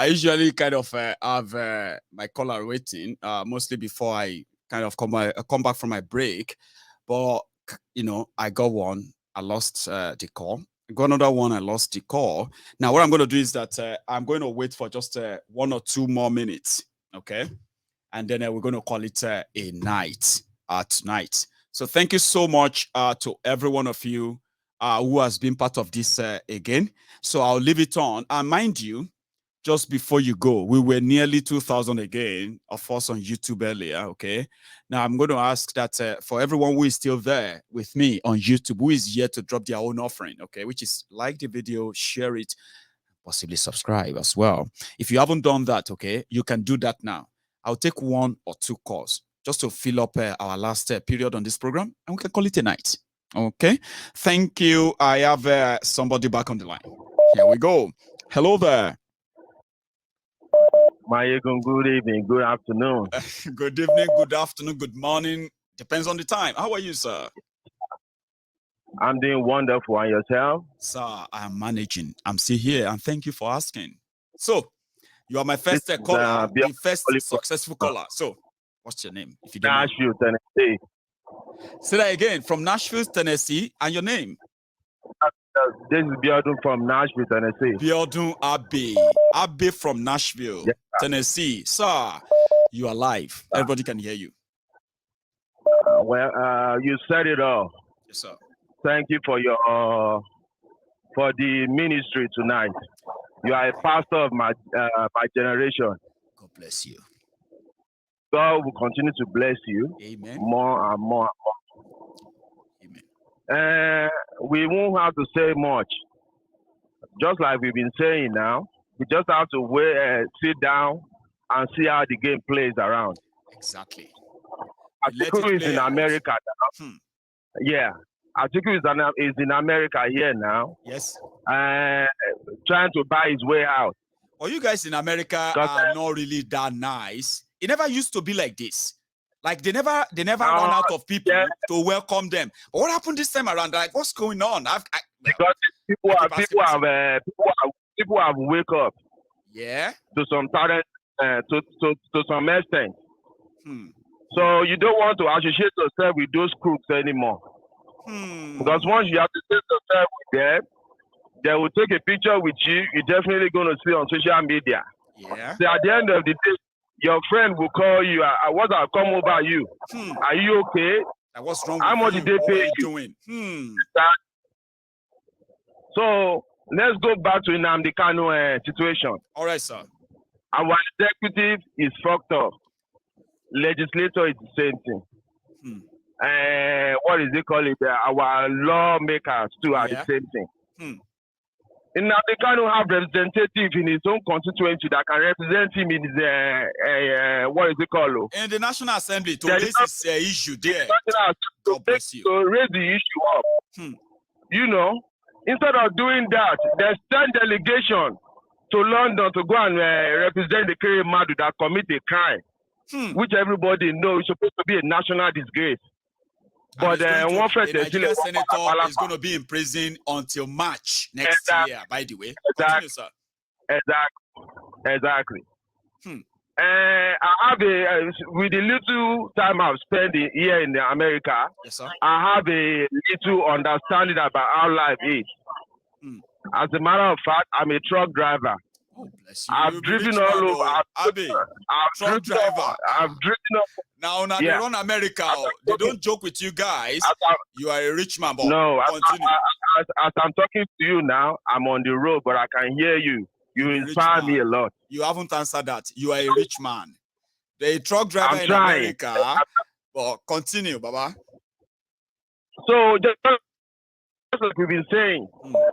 I usually kind of have my caller waiting, mostly before I kind of come back from my break. But, you know, I got one. I lost the call. I got another one. I lost the call. Now, what I'm going to do is that I'm going to wait for just 1 or 2 more minutes. Okay. And then we're going to call it a night tonight. So thank you so much to every one of you who has been part of this again. So I'll leave it on. And mind you, just before you go, we were nearly 2,000 again of us on YouTube earlier, okay? Now, I'm going to ask that for everyone who is still there with me on YouTube, who is yet to drop their own offering, okay, which is like the video, share it, possibly subscribe as well. If you haven't done that, okay, you can do that now. I'll take 1 or 2 calls just to fill up our last period on this program, and we can call it a night, okay? Thank you. I have somebody back on the line. Here we go. Hello there. Good evening, good afternoon. Good evening, good afternoon, good morning. Depends on the time. How are you, sir? I'm doing wonderful. And yourself? Sir, I am managing. I'm still here, and thank you for asking. So, you are my first caller, the first successful caller. So, what's your name? If you don't Nashville, Tennessee. Say that again. From Nashville, Tennessee, and your name? This is Biodun from Nashville, Tennessee. Biodun Abe. Abe from Nashville, Tennessee. Sir, you are live. Everybody can hear you. You said it all. Yes, sir. Thank you for your for the ministry tonight. You are a pastor of my generation. God bless you. God will continue to bless you. Amen. More and more and more. Amen. We won't have to say much. Just like we've been saying now, we just have to wait, sit down and see how the game plays around. Exactly. Atiku is in America now. Yeah. Atiku is in America here now. Yes. Trying to buy his way out. Well, you guys in America are not really that nice. It never used to be like this. Like they never run out of people to welcome them. But what happened this time around? Like, what's going on? Because people have wake up. Yeah. To some talent, to some extent. So you don't want to associate yourself with those crooks anymore. Because once you associate yourself with them, they will take a picture with you. You're definitely going to see on social media. Yeah. So at the end of the day, your friend will call you. What I'll come over you. Are you okay? What's wrong How much with did they pay you? Doing? So let's go back to Nnamdi Kanu situation. All right, sir. Our executive is fucked up. Legislator is the same thing. What is it called? Our lawmakers too are the same thing. Nnamdi Kanu have representative in his own constituency that can represent him in his what is it called? In the National Assembly to raise this issue there. To raise the issue up. You know, instead of doing that, they send delegation to London to go and represent the Kerry Madu that commit a crime, which everybody knows is supposed to be a national disgrace. But the Nigerian senator is going to be in prison until March next year, by the way. Continue, sir. Exactly. I have with the little time I've spent here in America, yes, sir. I have a little understanding about how life is. As a matter of fact, I'm a truck driver. Oh, bless you. I've driven all over. I've driven up. Now, they run America. They don't joke with you guys. You are a rich man, but no, continue. As I'm talking to you now, I'm on the road, but I can hear you. You inspire me a lot. You haven't answered that. You are a rich man. They're a truck driver in America. But continue, Baba. So, just like we've been saying,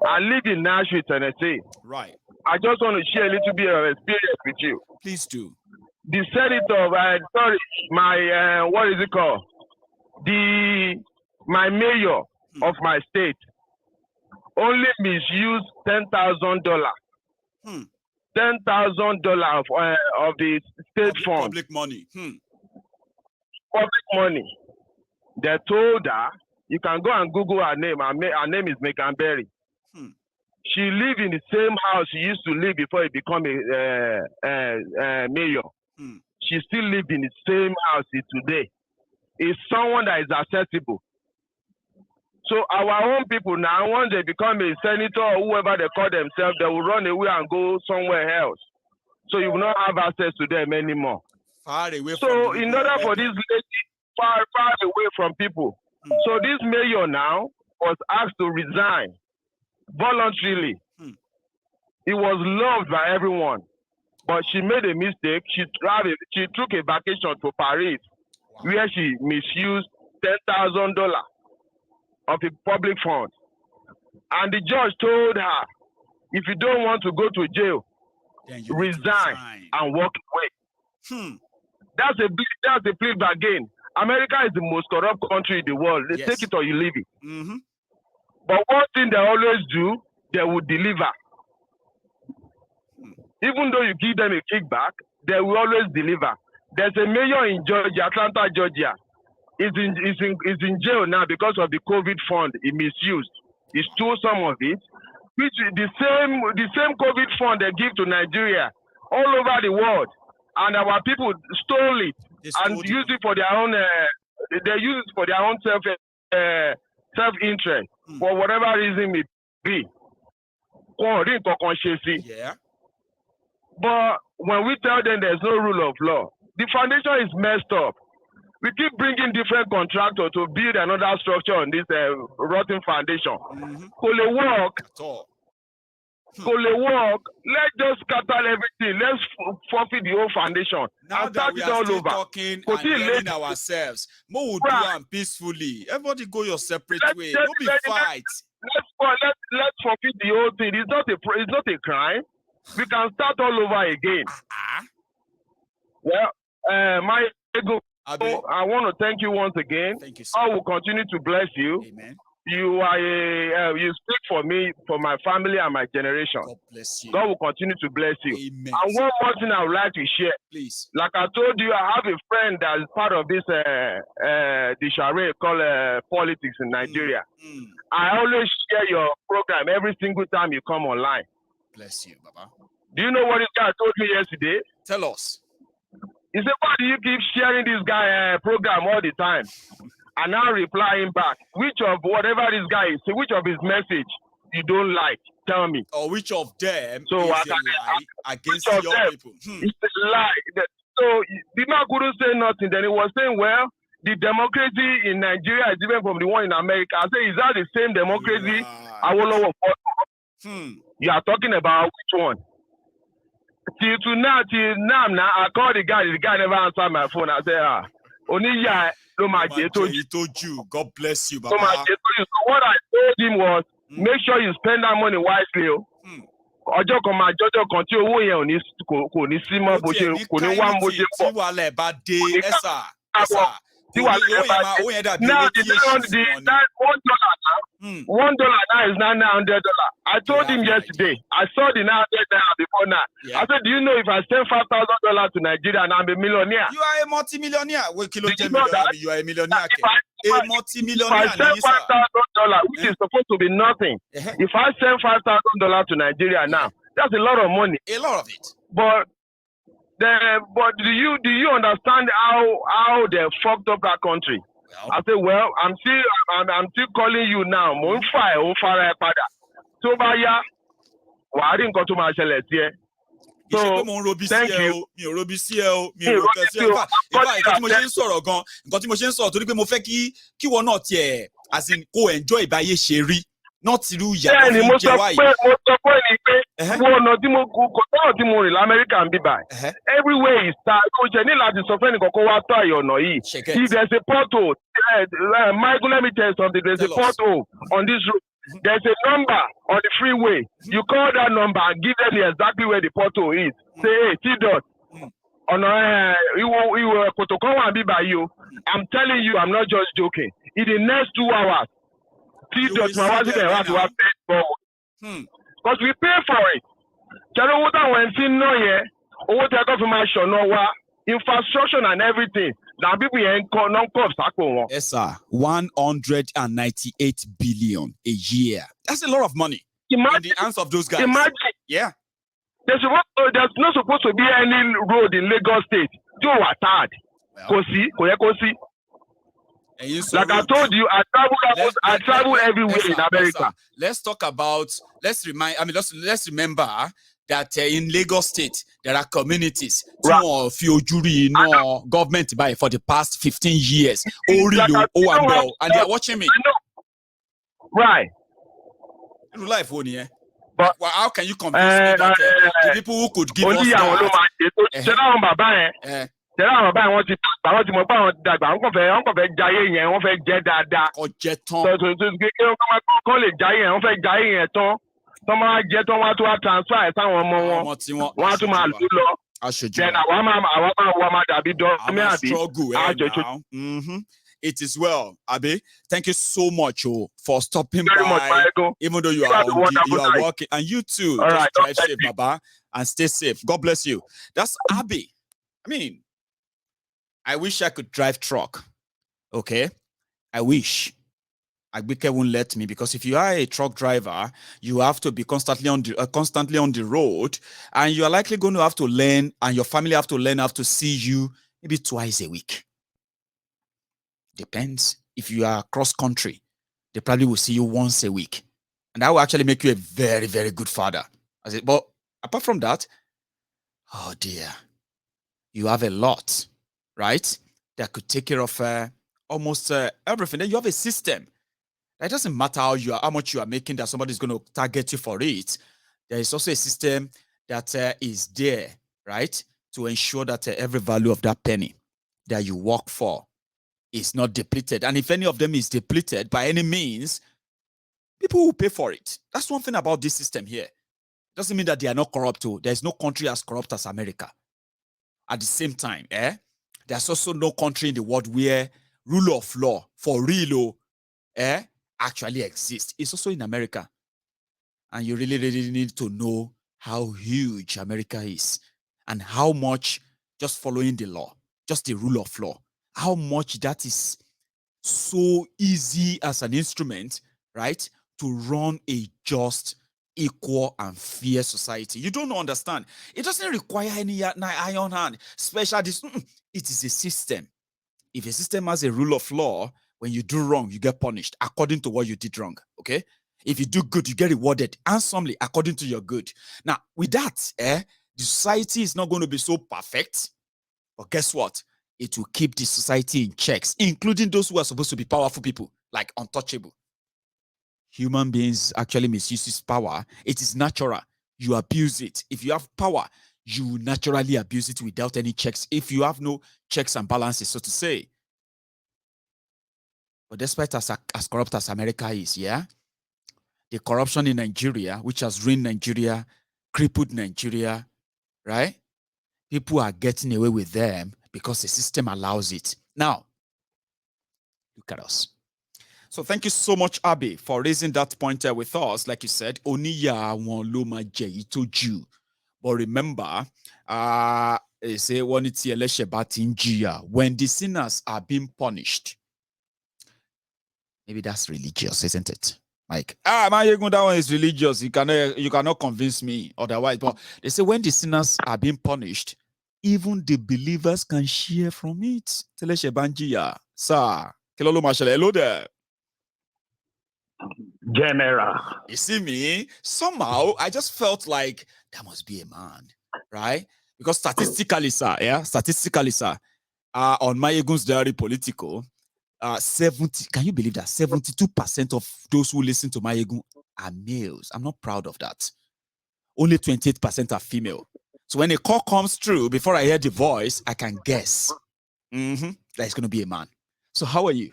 I live in Nashville, Tennessee. Right. I just want to share a little bit of experience with you. Please do. The senator, my what is it called? My mayor of my state only misused $10,000. $10,000 of the state fund. Public money. Public money. They told her, you can go and Google her name. Her name is Makinde. She lived in the same house she used to live before he became a mayor. She still lived in the same house today. It's someone that is accessible. So our own people now, once they become a senator or whoever they call themselves, they will run away and go somewhere else. So you will not have access to them anymore. Far away so in order for this lady, far away from people. So this mayor now was asked to resign voluntarily. He was loved by everyone, but she made a mistake. She took a vacation to Paris, where she misused $10,000 of the public funds. And the judge told her, if you don't want to go to jail, resign and walk away. That's a plea bargain. America is the most corrupt country in the world. They take it or you leave it. But one thing they always do, they will deliver. Even though you give them a kickback, they will always deliver. There's a mayor in Georgia, Atlanta, Georgia. He's in jail now because of the COVID fund he misused. He stole some of it, which is the same COVID fund they give to Nigeria all over the world, and our people stole it and used it for their own. They use it for their own self-interest for whatever reason it be. Yeah. But when we tell them there's no rule of law, the foundation is messed up. We keep bringing different contractors to build another structure on this rotten foundation. Could it work? Could it work? Let's just scatter everything. Let's forfeit the whole foundation. Now and that we are still over. talking and hearing ourselves, more will do them peacefully. Everybody go your separate way. Don't be fight. Let's forfeit the whole thing. It's not a crime. We can start all over again. Well, my ego. So I want to thank you once again. Thank you, sir. I will continue to bless you. Amen. You are you speak for me, for my family and my generation. God bless you. God will continue to bless you. Amen. And one more thing I would like to share. Please. Like I told you, I have a friend that is part of this the charade called politics in Nigeria. I always share your program every single time you come online. Bless you, Baba. Do you know what this guy told me yesterday? Tell us. He said, why do you keep sharing this guy program all the time? And now replying back, which of whatever this guy is, which of his message you don't like? Tell me. Or which of them so is a lie against your people? It's a lie. So the man couldn't say nothing. Then he was saying, well, the democracy in Nigeria is different from the one in America. I say, is that the same democracy? You are talking about which one? Till now, I called the guy never answered my phone. I said, he told you. God bless you, Baba. So what I told him was, make sure you spend that money wisely. Ọjọ́ kan máa jọ́jọ́ kan tí owó yẹn kò ní sí mọ́ bó ṣe kò ní wá bó ṣe pọ̀. Tí wàhálà ẹ̀ bá dé ẹ̀sà. Now $1 now is now $900. I told him yesterday. I saw the $900 before now. I said, do you know if I send $5,000 to Nigeria and I'm a millionaire? You are a multi-millionaire. You are a millionaire. A multi-millionaire. If I send $5,000, which is supposed to be nothing, if I send $5,000 to Nigeria now, that's a lot of money. A lot of it. But do you understand how they fucked up that country? Well, I say, well, I'm still calling you now. So thank you. Not through everywhere is start. If there's a pothole, Michael, let me tell you something. There's a pothole on this road. There's a number on the freeway. You call that number and give them exactly where the pothole is. Say, hey, T-Dot. I'm telling you, I'm not just joking. In the next 2 hours, T-Dot, because we pay for it. Infrastructure and everything. Now people yes, sir. 198 billion a year. That's a lot of money. in the hands of those guys. Imagine. Yeah. There's not supposed to be any road in Lagos State. You are tired. Like I told you, I travel everywhere in America. Let's talk about. Let's remember that in Lagos State there are communities government by for the past 15 years. And they are watching me. Right. Life on here. But how can you convince me that the people who could give us that? It is well, Abe. Thank you so much for stopping by. Even though you are working, and you too. Just drive safe, Baba, and stay safe. God bless you. That's Abe. I mean, I wish I could drive truck. Okay, I wish. Agbeke won't let me, because if you are a truck driver, you have to be constantly on the road, and you are likely going to have to learn, and your family have to learn, have to see you maybe twice a week. Depends. If you are cross country, they probably will see you once a week, and that will actually make you a very, very good father. But apart from that, oh dear, you have a lot, right? That could take care of almost everything. Then you have a system. It doesn't matter how much you are making, that somebody's going to target you for it. There is also a system that is there, right, to ensure that every value of that penny that you work for is not depleted. And if any of them is depleted by any means, people will pay for it. That's one thing about this system here. Doesn't mean that they are not corrupt too. There's no country as corrupt as America. At the same time, there's also no country in the world where rule of law for real actually exists. It's also in America. And you really, really need to know how huge America is and how much just following the law, just the rule of law, how much that is so easy as an instrument, right, to run a just, equal, and fair society. You don't understand. It doesn't require any iron hand, special. It is a system. If a system has a rule of law, when you do wrong, you get punished according to what you did wrong, okay? If you do good, you get rewarded handsomely according to your good. Now, with that, the society is not going to be so perfect, but guess what? It will keep the society in checks, including those who are supposed to be powerful people, like untouchable. Human beings actually misuse power. It is natural. You abuse it. If you have power, you naturally abuse it without any checks. If you have no checks and balances, so to say. But despite as corrupt as America is, the corruption in Nigeria, which has ruined Nigeria, crippled Nigeria, right? People are getting away with them because the system allows it. Now, look at us. So thank you so much, Abe, for raising that point with us. Like you said, Oniya won loma jeitoju. But remember, they say when the sinners are being punished. Maybe that's religious, isn't it? Like, that one is religious. You cannot convince me otherwise. But they say when the sinners are being punished, even the believers can share from it. Teleshe Banjiya, sir. Kelolo Mashale, hello there. General. You see me? Somehow, I just felt like that must be a man, right? Because statistically, sir, on Mayegun's Diary Political, 70, can you believe that 72% of those who listen to Mayegun are males? I'm not proud of that. Only 28% are female. So when a call comes through, before I hear the voice, I can guess that it's going to be a man. So how are you?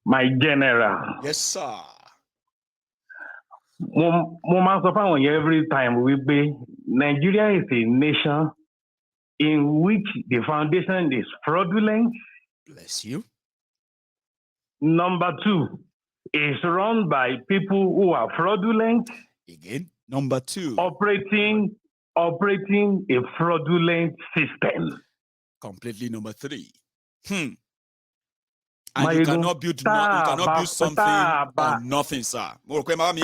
My general. Yes, sir. Every time we be, Nigeria is a nation in which the foundation is fraudulent. Bless you. Number two, is run by people who are fraudulent. Again, number two. Operating a fraudulent system. Completely number three. And you cannot build something on nothing, sir. Money.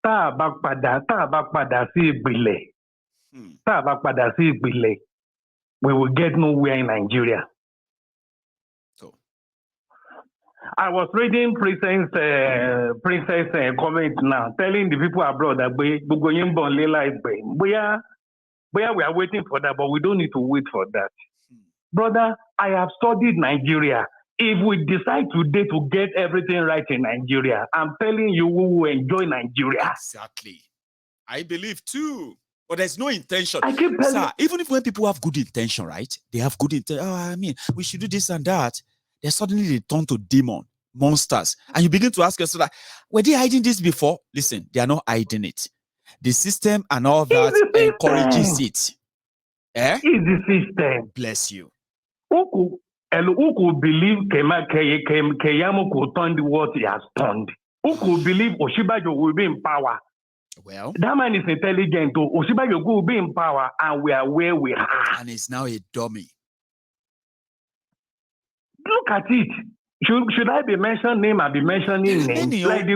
Tá bá padà sí ìpìlẹ̀. Tá bá padà sí ìpìlẹ̀. We will get nowhere in Nigeria. So I was reading Princess comment now, telling the people abroad that we are waiting for that, but we don't need to wait for that. Brother, I have studied Nigeria. If we decide today to get everything right in Nigeria, I'm telling you, we will enjoy Nigeria. Exactly. I believe too. But there's no intention. Sir, even if when people have good intention, right? They have good intention. Oh, I mean, we should do this and that. Then suddenly they turn to monsters. And you begin to ask yourself, were they hiding this before? Listen, they are not hiding it. The system and all that encourages it. It's the system. Bless you. Who could believe Keyamo could turn what he has turned? Who could believe Oshibajo will be in power? Well, that man is intelligent. Oshibajo will be in power, and we are where we are. And he's now a dummy. Look at it. Should I be mentioning name? I'll be mentioning names. Like the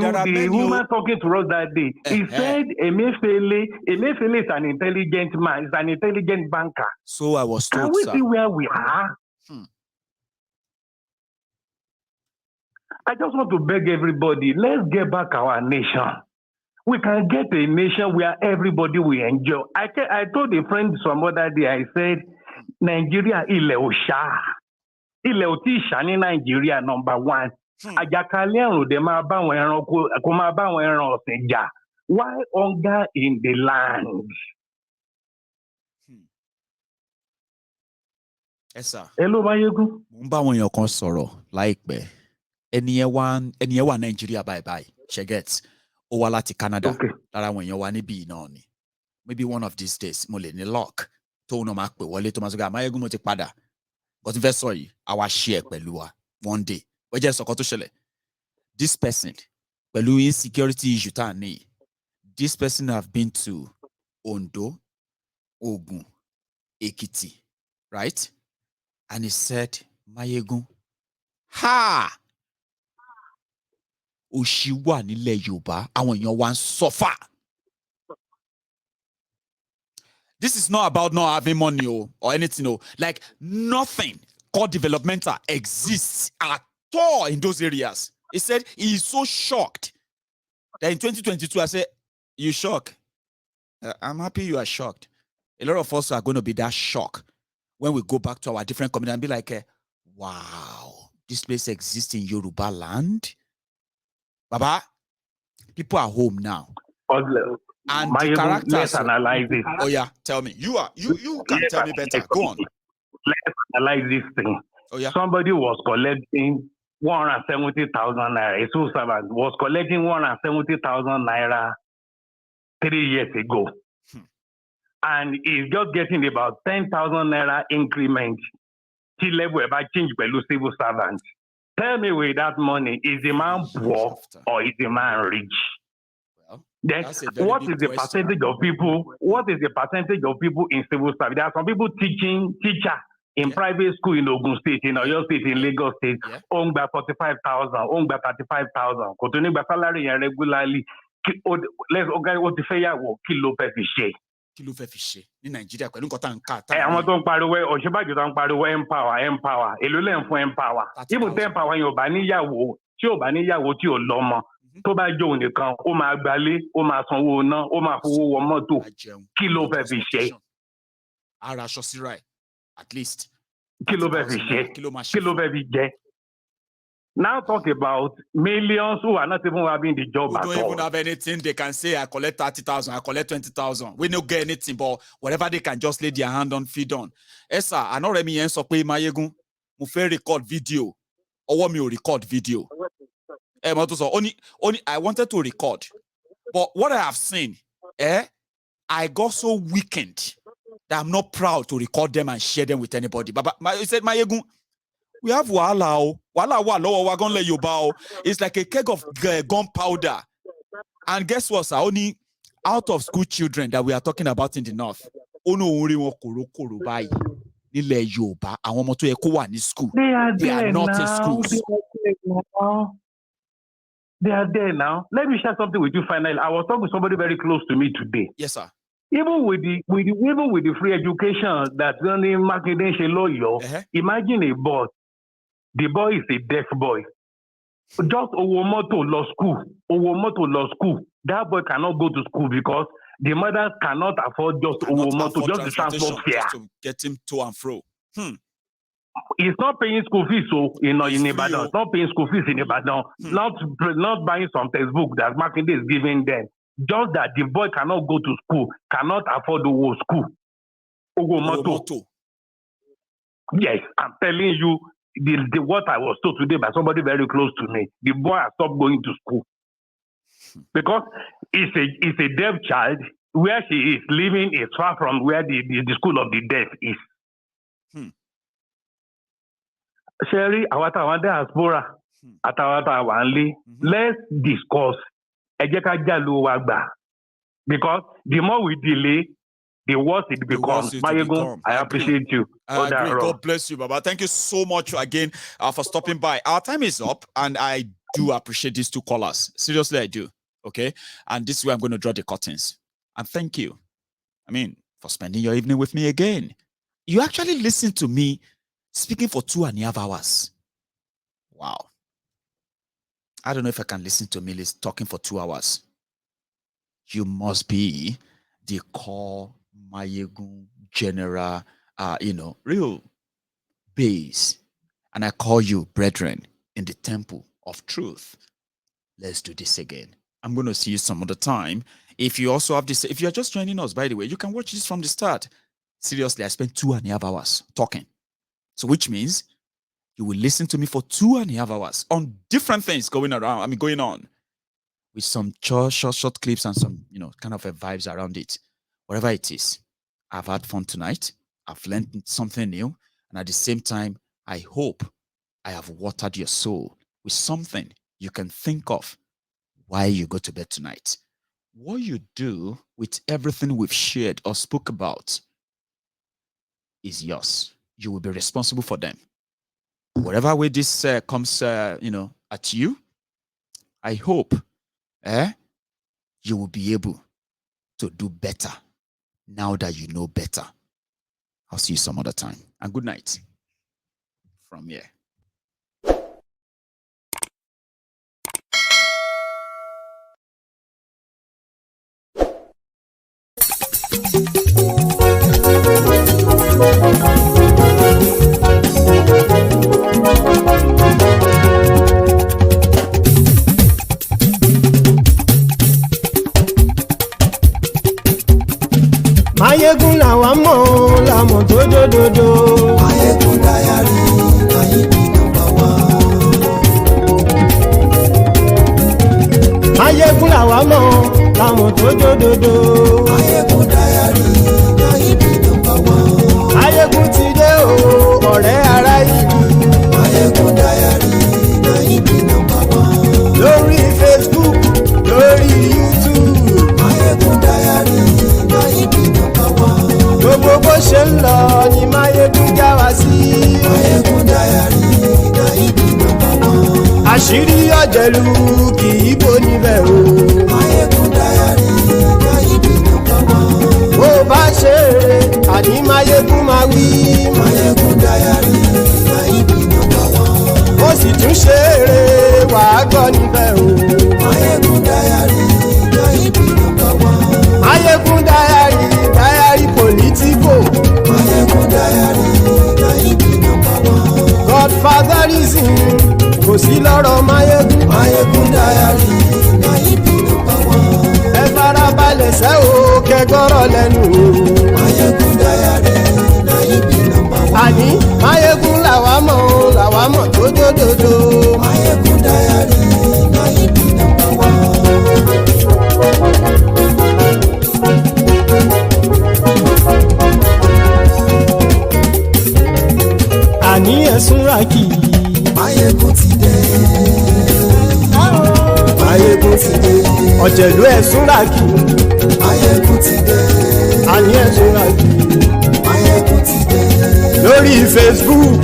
woman talking to us that day. He said Emefiele is an intelligent man. He's an intelligent banker. So I was told, Can we see where we are? I just want to beg everybody, let's get back our nation. We can get a nation where everybody will enjoy. I told a friend some other day, I said, Nigeria ilẹ̀ òṣà. Ilẹ̀ ò tí ì ṣá ní Nigeria, number one. Àjàkálẹ̀ àrùn dẹ̀ máa bá àwọn ẹranko, kò máa bá àwọn ẹran ọ̀sìn jà. Why hunger in the land? Yes, sir. Hello, Mayegun. Mo ń bá àwọn èèyàn kan sọ̀rọ̀ láìpẹ́. Ẹni ẹ wà Nigeria bye. She gets. Ó wá láti Canada. Lára àwọn èèyàn wà níbí náà ni. Maybe one of these days, mo lè ní luck. Tó náà máa pè wọlé tó máa sọ pé Mayegun mo ti padà. But if I saw you, I will share pẹ̀lú wa one day. Ó jẹ́ sọ̀kan tó ṣẹlẹ̀. This person, pẹ̀lú insecurity issue tá a ní. This person have been to Ondo, Ogun, Ekiti, right? And he said, Mayegun, ha! Òṣì wà nílẹ̀ Yorùbá, àwọn èèyàn wa ń suffer. This is not about not having money or anything. Like nothing called developmental exists at all in those areas. He said he is so shocked that in 2022, I said, you shocked? I'm happy you are shocked. A lot of us are going to be that shocked when we go back to our different communities and be like, wow, this place exists in Yoruba land. Baba, people are home now. And the characters. Let's analyze it. Oh yeah, tell me. You can tell me better. Go on. Let's analyze this thing. Oh yeah. Somebody was collecting 170,000 naira. A civil servant was collecting 170,000 naira 3 years ago, and he's just getting about 10,000 naira increment. Till level about change by civil servant. Tell me, with that money, is the man poor or is the man rich? Then what is the percentage of people? What is the percentage of people in civil service? There are some people teacher in private school in Ogun State, in Oyo State, in Lagos State, owned by 45,000, owned by 35,000. Continue by salary regularly. Let's organize what the fair work. Kilo fiche. In Nigeria, àwọn tó ń pariwo Ọ̀ṣínbàjò tó ń pariwo empower èlò lẹ́yìn fún empower. Even tẹ́ empower yóò bá níyàwó tí ò lọ́mọ. Tó bá jó nìkan, ó máa gbalé, ó máa sanwó iná, ó máa fowó wọ mọ́tò. Kí ló fẹ́ fi ṣe? Ara aṣọ síra ẹ̀, at least. Kí ló fẹ́ fi ṣe? Kí ló fẹ́ fi jẹ? Now talk about millions who are not even having the job at all. Who don't even have anything. They can say, I collect 30,000, I collect 20,000. We don't get anything, but whatever they can just lay their hand on, feed on. Esa, I know Remy yen so pe Mayegun, mo fẹ́ record video. Ọwọ́ mi ò record video. Only I wanted to record, but what I have seen, I got so weakened that I'm not proud to record them and share them with anybody. But he said, Mayegun, we have wahala. It's like a keg of gunpowder. And guess what, sir? Only out of school children that we are talking about in the north. nílẹ̀ Yorùbá àwọn ọmọ tó yẹ kó wà ní school. They are not now. in schools. They are there now. Let me share something with you finally. I was talking to somebody very close to me today. Yes, sir. Even with the free education that's only Makinde lawyer, imagine a boy. The boy is a deaf boy. Just Owomoto law school. That boy cannot go to school because the mother cannot afford just Owomoto, just the transport fare. Just to get him to and fro. He's not paying school fees, so in Ibadan. It's not paying school fees in Ibadan. Not buying some textbook that Makinde is giving them. Just that the boy cannot go to school, cannot afford the whole school. Owomoto. Yes, I'm telling you, the what I was told today by somebody very close to me. The boy has stopped going to school because it's a deaf child. Where she is living is far from where the school of the deaf is. Sherry, Awata diaspora, Atawata Wanli. Let's discuss. Because the more we delay, the worse it becomes. I appreciate you. I agree. God bless you, Baba. Thank you so much again for stopping by. Our time is up, and I do appreciate these two callers. Seriously, I do. Okay? And this is where I'm going to draw the curtains. And thank you, for spending your evening with me again. You actually listened to me speaking for 2.5 hours. Wow. I don't know if I can listen to Millie talking for 2 hours. You must be the core Mayegun general, real base. And I call you brethren in the temple of truth. Let's do this again. I'm going to see you some other time. If you also have this, if you're just joining us, by the way, you can watch this from the start. Seriously, I spent 2.5 hours talking. So which means you will listen to me for 2.5 hours on different things going on with some short clips and some, kind of vibes around it. Whatever it is, I've had fun tonight. I've learned something new. And at the same time, I hope I have watered your soul with something you can think of while you go to bed tonight. What you do with everything we've shared or spoke about is yours. You will be responsible for them. Whatever way this comes, at you, I hope you will be able to do better now that you know better. I'll see you some other time. And good night from here. Mayegun làwa mọ̀ làmọ̀ tó dòdòdò. Mayegun Diary, Mayegun number one. Mayegun làwa mọ̀ làmọ̀ tó dòdòdò. Mayegun Diary, Mayegun number one. Mayegun ti dé o, ọ̀rẹ́ ará ìlú. Mayegun Diary, Mayegun number one. Lórí Facebook, lórí YouTube. Mayegun Diary, Mayegun number one. Gbogbo bó ṣe ń lọ ni Mayegun já wa sí. Mayegun Diary, Mayegun number one. Àṣírí ọ̀jẹ̀lú kì í bò níbẹ̀ o. Mayegun Diary, Mayegun number one. Bó bá ṣe eré, àní Mayegun máa wí. Mayegun Diary, Mayegun number one. Ó sì tún ṣe eré, wàá gbọ́ níbẹ̀ o. Mayegun Diary, Mayegun number one. Mayegun Diary, Diary Politico. Mayegun Diary, Mayegun number one. Godfatherism kò sí lọ́rọ̀ Mayegun. Mayegun Diary, Mayegun number one. Ẹ farabalẹ̀ sẹ́ o kẹgbọ́rọ̀ lẹ́nu o. Mayegun Diary, Mayegun number one. Àní Mayegun làwa mọ̀ tó dòdòdò. Mayegun Diary, Mayegun number one. Àní ẹ̀sùn ràkì. Mayegun ti dé. Mayegun ti dé. Ọ̀jẹ̀lú ẹ̀sùn ràkì. Mayegun ti dé. Àní ẹ̀sùn ràkì. Mayegun lórí Facebook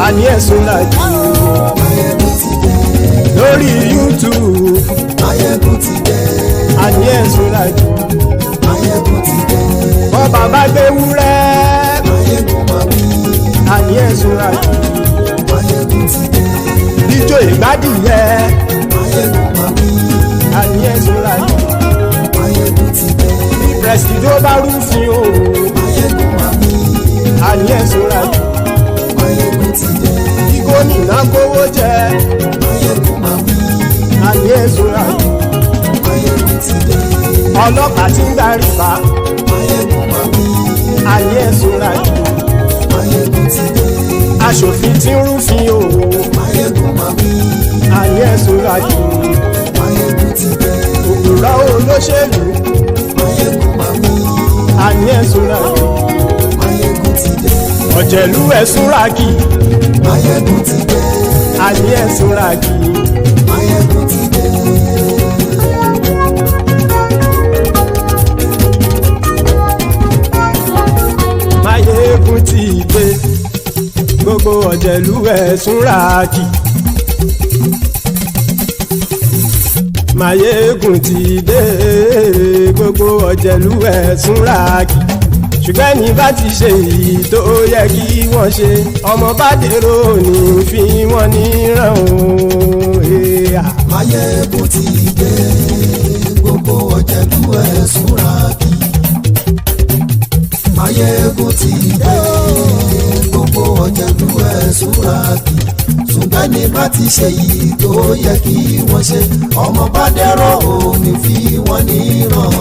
àní ẹ̀sùn làjú lórí YouTube àní ẹ̀sùn làjú bọ́ bàbá gbé wúrẹ́ àní ẹ̀sùn làjú ijó ìgbádìyẹ àní ẹ̀sùn làjú pẹ̀sìdó bá rúfin o àní ẹ̀sùn làjú gómìnà kówó jẹ àní ẹ̀sùn làjú ọlọ́pàá tí ń gba rìbá àní ẹ̀sùn làjú aṣòfin tí ń rúfin o àní ẹ̀sùn làjú òpùrọ́ olóṣèlú àní ẹ̀sùn làjú ọ̀jẹ̀lú ẹ̀sùn ràkì àní ẹ̀sùn ràkì. Máyégún ti dé gbogbo ọ̀jẹ̀lú ẹ̀sùn ràkì. Máyégún ti dé gbogbo ọ̀jẹ̀lú ẹ̀sùn ràkì. Ṣùgbọ́n ní bá ti ṣe èyí tó yẹ kí wọ́n ṣe ọmọ bá dèrò ní fi wọ́n níran o. Máyégún ti dé gbogbo ọ̀jẹ̀lú ẹ̀sùn ràkì. Máyégún ti dé gbogbo ọ̀jẹ̀lú ẹ̀sùn ràkì. Ṣùgbọ́n ní bá ti ṣe èyí tó yẹ kí wọ́n ṣe ọmọ bá dèrò ní fi wọ́n níran.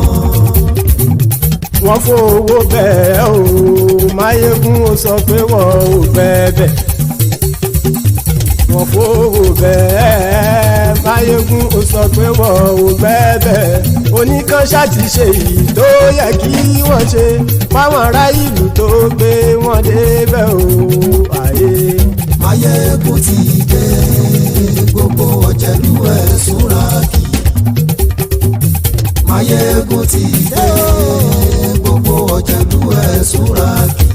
Wọ́n fowó bẹ́ẹ̀ o Máyégún ó sọ pé wọ́n ò bẹ́ẹ̀ wọ́n fowó bẹ́ẹ̀ Máyégún ó sọ pé wọ́n ò bẹ́ẹ̀ oníkan ṣáàtì ṣe èyí tó yẹ kí wọ́n ṣe fáwọn ará ìlú tó gbé wọn débẹ̀ o àyè. Máyégún ti dé gbogbo ọ̀jẹ̀lú ẹ̀sùn ràkì. Máyégún ti dé gbogbo ọ̀jẹ̀lú ẹ̀sùn ràkì.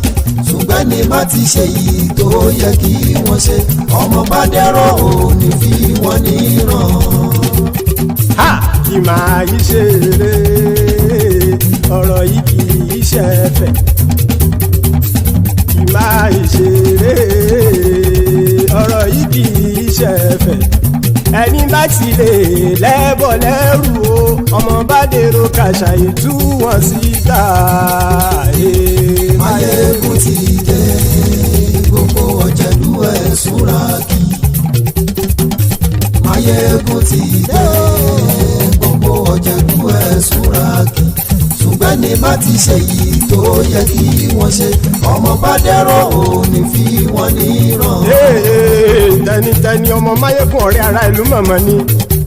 Ṣùgbọ́n ní bá ti ṣe yìí tó yẹ kí wọ́n ṣe ọmọ bá dẹ́rọ̀ ò ní fi wọ́n níran. Kì máa yí ṣeré ọ̀rọ̀ yìí kì í ṣẹ̀fẹ̀. Kì máa yí ṣeré ọ̀rọ̀ yìí kì í ṣẹ̀fẹ̀. Ẹni bá ti lè lẹ́bọ̀ lẹ́rù o ọmọ bá dèrò kàṣàyè tú wọn síta. Máyégún ti dé gbogbo ọ̀jẹ̀lú ẹ̀sùn ràkì. Máyégún ti dé gbogbo ọ̀jẹ̀lú ẹ̀sùn ràkì. Ṣùgbọ́n ní bá ti ṣe yìí tó yẹ kí wọ́n ṣe ọmọ bá dẹ́rọ̀ ò ní fi wọ́n níran. Tẹnitẹni ọmọ Máyégún ọ̀rẹ́ ara ìlú mọ̀mọ́ ni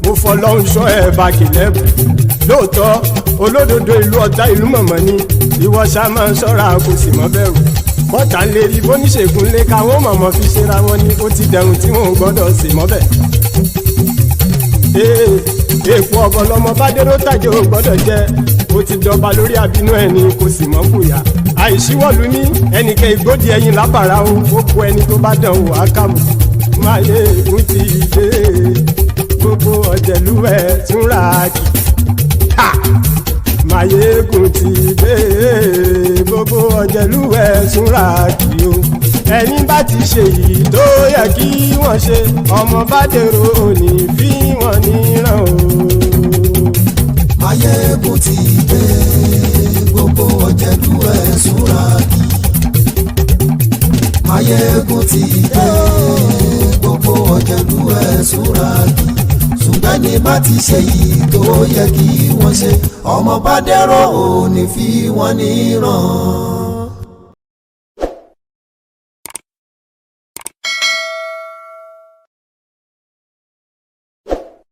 mo fọlọ́hún sọ ẹ̀ bá kìlẹ́bù. Lóòótọ́ olódodo ìlú ọ̀tá ìlú mọ̀mọ́ ni ìwọ ṣá máa ń ṣọ́ra kò sì mọ́ bẹ̀rù. Bọ́tà ń lè rí bóníṣègùn lé káwọn mọ̀mọ́ fi ṣera wọn ni ó ti dẹrùn tí wọn ò gbọ́dọ̀ sì mọ́ bẹ̀. Èèpo ọ̀bọ lọmọ bá dérò tàjẹ́ ò gbọ́dọ̀ jẹ́ ó ti dọba lórí àbínú ẹni kò sì mọ́ bùyà. Àìsíwọ̀lú ní ẹnìkẹ́ ìgbódì ẹyin lábàrá o ó kó ẹni tó bá dán o àkàmù. Máyégún ti dé gbogbo ọ̀jẹ̀lú ẹ̀sùn ràkì. Máyégún ti dé gbogbo ọ̀jẹ̀lú ẹ̀sùn ràkì o. Ẹni bá ti ṣe yìí tó yẹ kí wọ́n ṣe ọmọ bá dèrò òní fi wọ́n níran o. Máyégún ti dé gbogbo ọ̀jẹ̀lú ẹ̀sùn ràkì. Máyégún ti dé gbogbo ọ̀jẹ̀lú ẹ̀sùn ràkì. Ṣùgbọ́n ní bá ti ṣe yìí tó yẹ kí wọ́n ṣe ọmọ bá dẹ́rọ̀ ò ní fi wọ́n níran.